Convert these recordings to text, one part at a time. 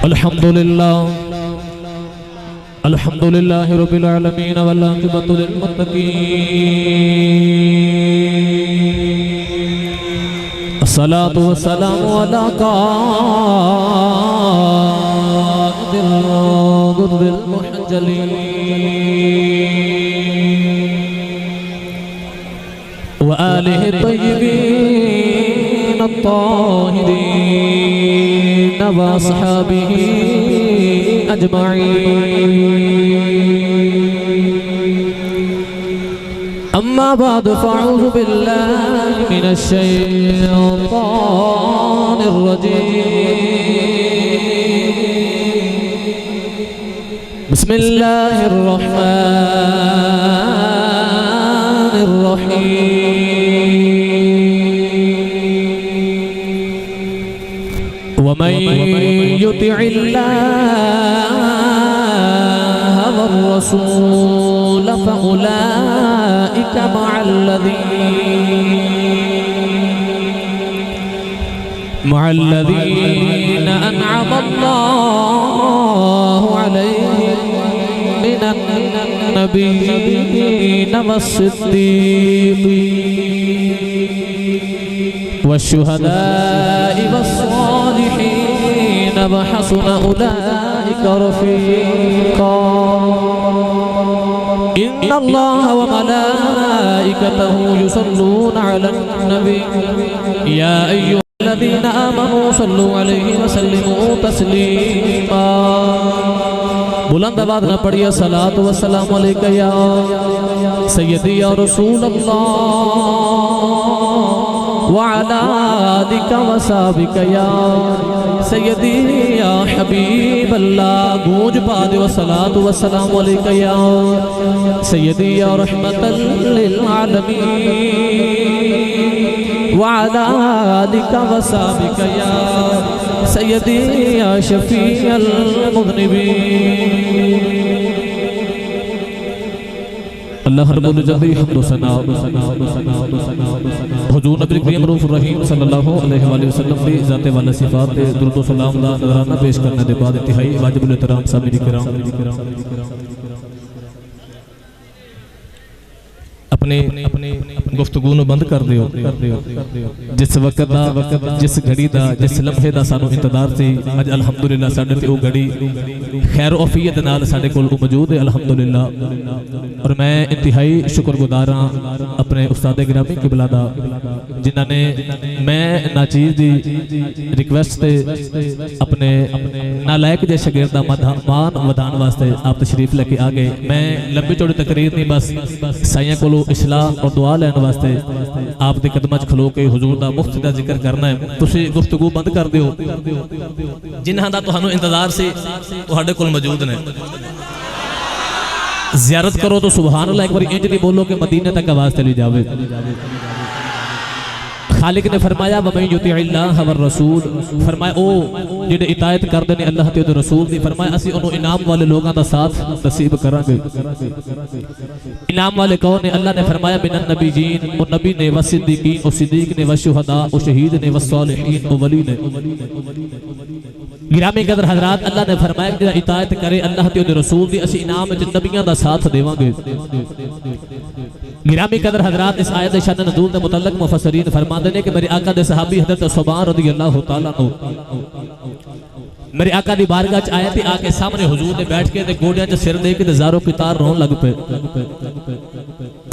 अल्हम्दुलिल्लाह अल्हम्दुलिल्लाहि रब्बिल आलमीन वल आक़िबतु लिल मुत्तक़ीन अस्सलातु वस्सलामु अला क़ाइदिल गुर्रिल मुहज्जलीन व आलिहि तय्यबीन अत्ताहिरीन व अस्हाबिही अजमईन। अम्मा बाद फ़अऊज़ु बिल्लाहि मिनश शैतानिर रजीम। बिस्मिल्लाहिर रहमानिर रहीम। वमन युतिइल्लाह वर्रसूल फउलाइका मअल्लज़ीना अनअमा अल्लाहु अलैहिम मिनन नबिय्यीन वस्सिद्दीक़ीन वश्शुहदाኢ वस्सालिहीन वहसुन उलाइका रफ़ीक़ा। इन्नल्लाह व मलाइकतहु युसल्लूना अलन नबी या अय्युहल्लज़ीना आमनू सल्लू अलैहि वसल्लिमू तस्लीमा। बुलंद आवाज़ न पढ़िए सलातो व सलाम अलैका या सय्यदी या रसूल अल्लाह व अला आलिका व सहाबिका या सय्यदी या हबीब अल्लाह। गूंज पा दे सलातो व सलाम अलैका या सय्यदी या रहमतल लिल आलमीन व अला आलिका व सहाबिका या सय्यदी या शफीअल मुज़निबीन। अल्लाह रब्बुल जल्ली हम्दो सना हुजूर नबी करीम रऊफ़ुर रहीम सल्लल्लाहु अलैहि वसल्लम दी ज़ाते वाला सिफ़ात ते दुरूद व सलाम दा नज़राना पेश करने दे बाद इंतहाई वाजिबुल एहतराम सामीन किराम अपने गुफ्तगू नूं बंद कर दिओ। जिस वक्त दा जिस घड़ी दा जिस लम्हे दा सानू इंतजार सी अज अल्हम्दुलिल्लाह साडे ते ओ घड़ी खैर औफियत नाल साडे कोल मौजूद है अल्हम्दुलिल्लाह। और मैं इंतहाई शुक्रगुजार हां अपने उस्ताद गिरामी किबला दा जिन्हां ने मैं नाचीज़ दी रिक्वेस्ट ते अपने नालायक जे शागिर्द दा मान वधान वास्ते आप तशरीफ लेके आ गए। मैं लंबी चौड़ी तकरीर नहीं बस साइयां कोलों इस्लाह और दुआ लैन वास्ते आप दे कदमां च खलो के हुजूर दा मुफ्त दा जिक्र करना है। तुसीं गुफ्तगू बंद कर दिओ। जिन्हां दा तुहानू इंतजार सी तुहाडे कोल मौजूद ने। ज़ियारत करो तो सुभान अल्लाह एक बार इंज नहीं बोलो कि मदीने तक आवाज चली जावे। खालिक ने फरमाया वमन युतिइल्लाह वर रसूल फरमाया ओ जिहड़े इतायत करदे ने अल्लाह ते ओदे रसूल दी फरमाया असीं उन्हों इनाम वाले लोगों का साथ नसीब करांगे। इनाम वाले कौन ने? अल्लाह ने फरमाया मिनन नबीयीन ओ नबी ने व सिद्दीकीन ओ सिद्दीक ने व शुहदा ओ शहीद ने व सालिहीन ओ वली ने। गिरामी कदर हजरात अल्लाह ने फरमाया जिहड़ा इतायत करे अल्लाह ते ओदे रसूल दी असीं इनाम विच नबियां दा साथ देवांगे। गिरामी कदर हजरात इस आयत शान नज़ूल के मुतल्लिक़ मुफस्सिरीन फरमाते हैं कि मेरे आका दे सहाबी हज़रत सुबान रज़ियल्लाहु तआला अन्हु मेरे आका दी बारगाह च आए थे। आके सामने हुजूर ने बैठ के गोडियां च सिर दे के ज़ारो कितार रोन लग पे।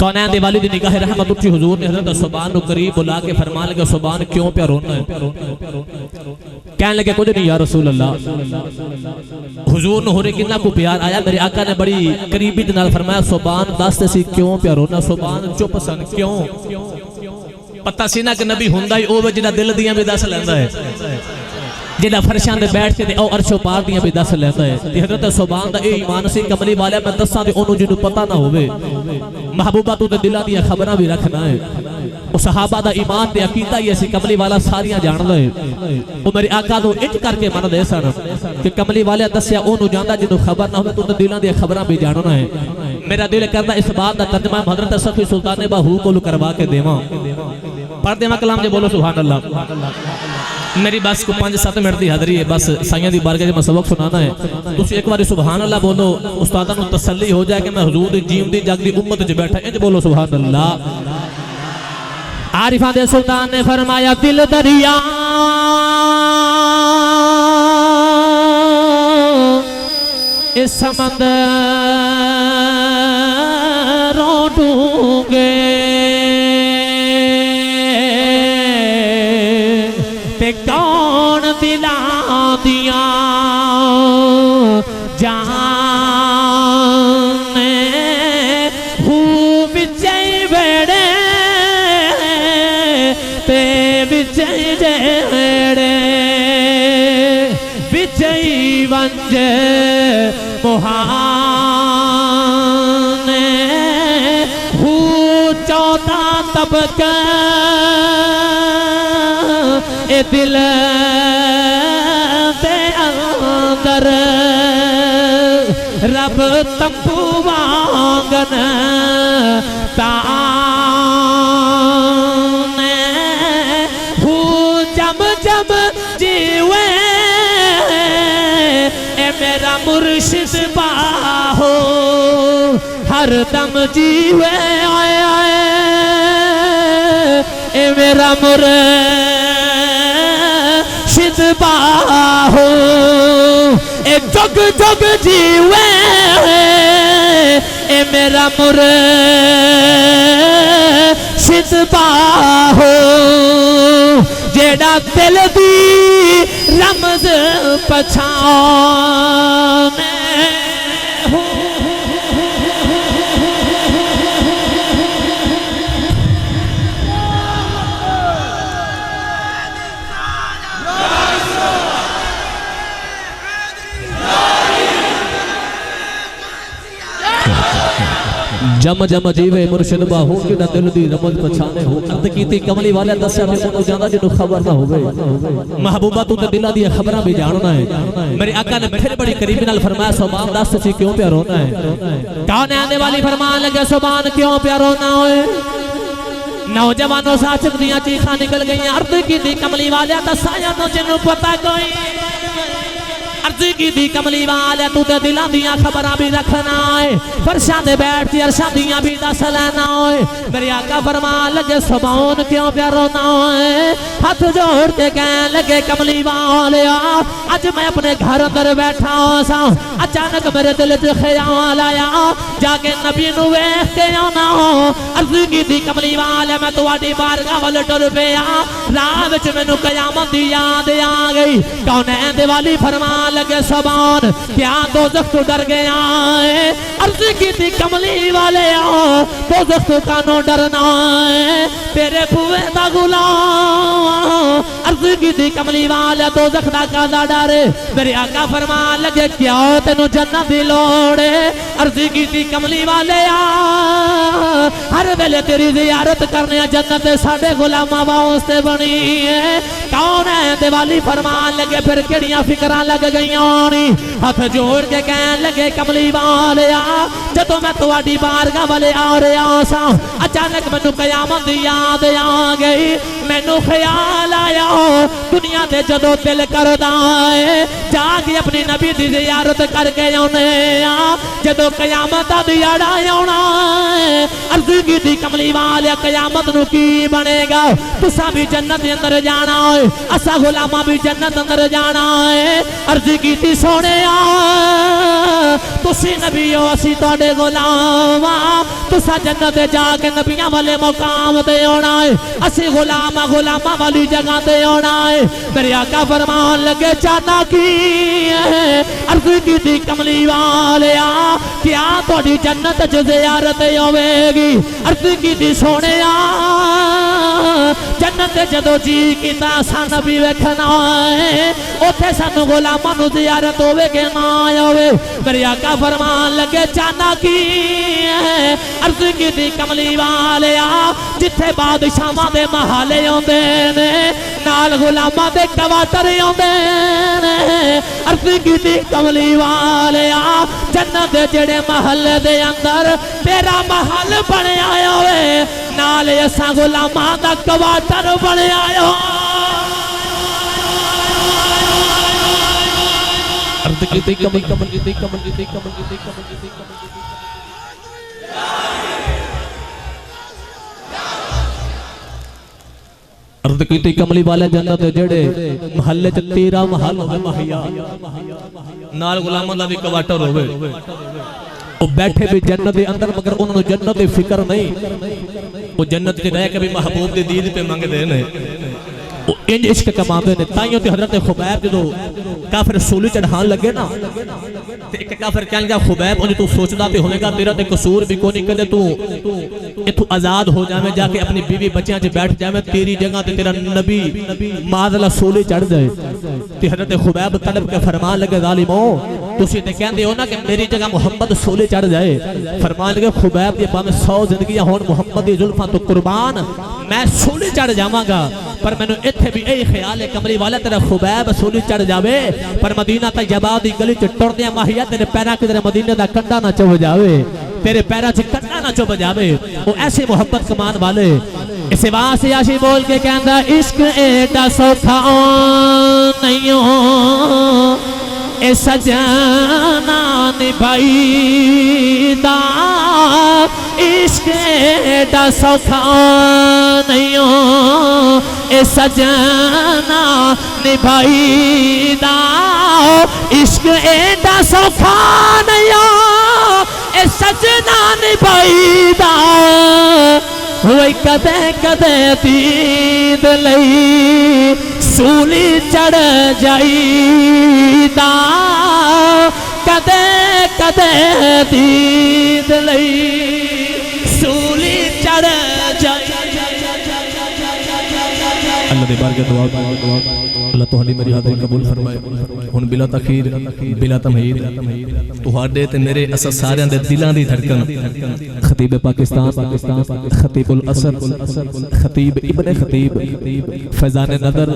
कौनैन दे वाली दी निगाह रहमत उठी हुजूर ने हज़रत सुबान को करीब बुला के फरमान लगे सुबान क्यों पे रोना है? कहने लगे कुछ नहीं या रसूल अल्लाह। हुजूर ने होरे कितना को प्यार आया। मेरे आका ने बड़ी करीबी दे नाल फरमाया सुबान दस सी क्यों पे रोना? सुबान चुप सन क्यों? पता सी ना कि नबी हुंदा ही ओवे जिहदा दिल दियां भी दस लैंदा है जिहड़ा फरशां दे बैठ के ओ अरशो पार दियां भी दस लैंदा है। ते हज़रत सुबान दा ए ईमान सी कमली वाले मैं दसां ते ओनू जिन्नू पता ना होवे महबूबा तू ते दिलां दियां खबरां भी रखना है। ओ सहाबा दा ईमान ते अकीदा ही ऐसी कमली वाला सारियां जानदा है। ओ मेरे आका नू इंज करके मनदे सन कि कमली वाले दस्या ओनू जानदा जिन्नू खबर ना होवे तू ते दिलां दियां खबरां भी जानना है। मेरा दिल करदा इस बात दा तर्जमा हज़रत सखी सुल्तान बाहू को करवा के देवां। पढ़ देवां कलाम जे बोलो सुभान अल्लाह। मेरी बस को 5-7 मिनट की हाजरी है, बस साइयां दी बारगाह में सबक सुनाना है। तुसी एक बार सुभान अल्लाह बोलो, उस्तादां नूं तसल्ली हो जाए कि मैं हुजूर दी जीवदी जागदी उम्मत च बैठा। इंज बोलो सुभान अल्लाह। आरिफा दे सुल्तान ने फरमाया दिल दरिया इस समंदरों डूंगे ते कौन दिला दिया जाने विजय बेड़े ते विजय जेड़े विजय वंज मुहाने हू 14 तबक ए दिल दे अंदर रब तंबू वांगन ताने हू जम जम जीवे ए मेरा मुर्शिद बाहो हर दम जीवे आए आए ए मेरा मुर्शिद बाहो ए जग जग जीवे ए मेरा मुर्शिद बाहो जेड़ा दिल दी रमज पछाने जम जम जीवे मुर्शिद बाहू जेड़ा दिल दी रमज पछाने हो। अर्द कीती कमली वाले दस्या ने ओनू जांदा जिन्नू खबर ना होवे। महबूबा तू ते दिलां दी खबरां भी जानना है। मेरे आका ने फिर बड़ी करीबी नाल फरमाया सुभान दस तुसी क्यों प्यार रोना है। कौन आने वाली फरमान लगे सुभान क्यों प्यार रोना होए। नौजवानों साचक दियां चीखां निकल गई। अर्द कीती कमली वाले दस्या तो जिन्नू पता कोई अर्ज की दी कमली वाले तू ते दिलां दियां खबरां भी रखना है। फरशां दे बैठ के अरशां दियां भी दस लेना है। मेरे आका फरमान लगे सुभान क्यों प्यार रोना है। हाथ जोड़ के कहने लगे कमली वाले आज मैं अपने घर अंदर बैठा सा अचानक मेरे दिल च ख्याल आया जाके नबी नू वेख के आना। अर्ज की दी कमली वाले मैं तुहाडी बारगाह वल टुर पिया राह विच मैनू कयामत दी याद आ गई। कौनैन दे वाली फरमान लगे सुभान क्या दोज़ख तो डर गया है। अर्ज की थी कमली वाले दोज़ख तो कानों डरना है तेरे बुए दा गुलाम। अर्ज की थी कमली वाले दोज़ख दा कादा डर। मेरे आका फरमान लगे क्या तेनू जन्नत दी लोड़ है। अर्ज की थी कमली वाले हर वेले तेरी ज़ियारत करने जन्नत साडे गुलामां वास्ते बनी है। कौन है दिवाली फरमान लगे फिर केड़ियां फिक्रां लग गई। हाथ जोड़ के कहने लगे कमली वाले जदों मैं तुहाडी बारगाह वाले आ रहा सा अचानक मैनू कयामत दी याद आ गई। मैनू ख्याल आया दुनिया ते जदों दिल करदा है जाके अपनी नबी दी ज़ियारत करके आउने जदों कयामत दा दिहाड़ा आउणा है। अर्ज़ कीती कमली वाले कयामत नू की बनेगा। तुसां भी जन्नत दे अंदर जाना है असा गुलामां भी जन्नत अंदर जाना है। अर्ज़ कीती सोने तुसी नबी हो असी तुहाडे गुलाम तुसा जन्नत जाके नबियां वाले मुकाम ते आना है असी गुलामां गुलामां वाली जगह ते आना है। मेरे आका फरमान लगे चाहना की अर्ज़ कीती कमली वाले क्या तुहाडी जन्नत च ज़ियारत होवेगी। अर्ज़ कीती सोने जन्नत जदों जी कीता असां नबी वेखना है उत्थे सानू गुलामां नू ज़ियारत होवे के ना होवे। मेरे आका फरमान लगे चाहना की अर्ज़ कीती कमली वाले जिथे बादशाहां दे महले आउंदे ने नाल गुलामां दे कवाटर आउंदे ने। अर्ज़ कीती कमली वाले जन्नत दे जेड़े महल दे अंदर तेरा महल बनया होवे नाल असां गुलामां दा कवाटर बनया हो। अर्ज़ कीती कमल कमल कीती कमल कीती कमल कीती कमल कीती कमल कीती अर्ज़ कीती कमली वाले जन्नत जेड़े महल्ले च 13 महल होवे महिया नाल गुलामां दा भी क्वार्टर होवे वो बैठे भी जन्नत के अंदर मगर उन्होंने जन्नत की फिक्र नहीं वो जन्नत च रह के भी महबूब दी दीद पे मंगदे ने वो इंज इश्क कमाते ने ताइयों ते हजरत खुबैब जो काफिर सूली चढ़ान लगे ना ते एक काफिर कहन लगा खुबैब उन्हें तू सोचदा ते होवेगा तेरा ते कसूर भी कोई नहीं कदे तू इथों आजाद हो जावे जाके अपनी बीवी बच्चियां च बैठ जावे तेरी जगह ते तेरा नबी मादला सूली चढ़ जाए ते हजरत खुबैब तलब के फरमान लगे जालिमो तुसी ते कहंदे हो ना कि मेरी जगह मुहम्मद सूली चढ़ जाए फरमान लगे खुबैब दी भावे 100 जिंदगियां होण मुहम्मद दी जुल्फां तो कुर्बान मैं सूली चढ़ जावांगा पर मैनू इत्थे भी यही ख्याल है कमली वाला तेरा खुबैब सूली चढ़ जावे पर मदीना तैयबा दी गली च टुरदे माहिया तेरे पैरां किधरे मदीने दा कंडा ना चुभ जावे तेरे पैरां च कंडा ना चुभ जावे वो ऐसे मोहब्बत कमान वाले इस वास्ते आशी बोल के कहंदा इश्क एडा सौखा नहीं हो ए सजना निभाईदा इश्क एडा सौखा नहीं हो ए सजना निभाईदा इश्क एडा सौखा नहीं हो ए सजना निभाईदा होई कदे कदे दीद लई सूली चढ़ जाईदा कदे कदे दीद लई सूली चढ़ जाई अल्लाह दे बारगाह दुआ अल्लाह तुहाडी मेरी हाज़री कबूल फरमाए हुण बिला तखीर बिला तमहीद तुहाडे ते मेरे अस सारियां दे दिलां दी धड़कन खतीब पाकिस्तान खतीबुल असर खतीब इब्ने खतीब फैजान नदर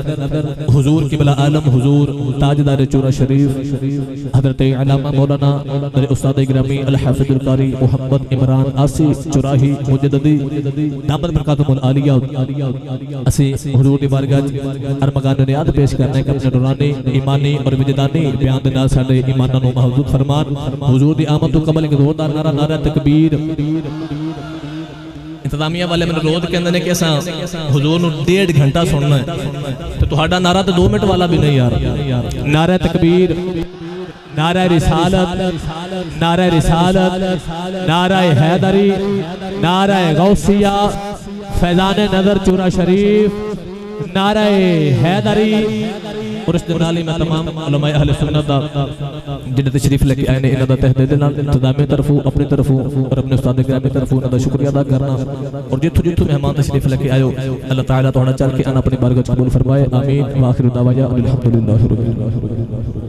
हुजूर किबला आलम हुजूर ताजदार चूरा शरीफ हजरत अल्लामा मौलाना मेरे उस्ताद गिरामी अल हाफिजुल कारी मोहम्मद इमरान आसी चुराही मुजद्दिदी दामद बरकातुल आलिया असी हुजूर दी बारगाह अरमगान नियाद पेश करने का अपने नूरानी ईमानी और विजदानी बयान दे नाल साडे ईमानां नूं महफूज फरमान हुजूर दी आमद तो कबल एक जोरदार नारा नारा तकबीर इंतजामिया वाले मैंने रोज कहते हैं कि असा हुजूर नूं 1.5 घंटा सुनना है तो तुहाडा नारा तो 2 मिनट वाला भी नहीं यार नारा तकबीर नारा रिसालत नारा हैदरी नारा गौसिया फैजान नजर चूरा शरीफ नारा हैदरी और इस दिन नाली में तमाम उलमाए अहले सुन्नत दा जिन्हें तशरीफ लेके आए ने इन्हां दा तहे दिल नाल इंतजामी तरफों अपनी तरफों और अपने उस्ताद गिरामी तरफों इन्हां दा शुक्रिया अदा करना और जिथों मेहमान तशरीफ लेके आयो अल्लाह ताला तुहाडा चल के अपनी बारगाह कबूल फरमाए आमीन व आखिर दावा अल्हम्दुलिल्लाहि रब्बिल आलमीन।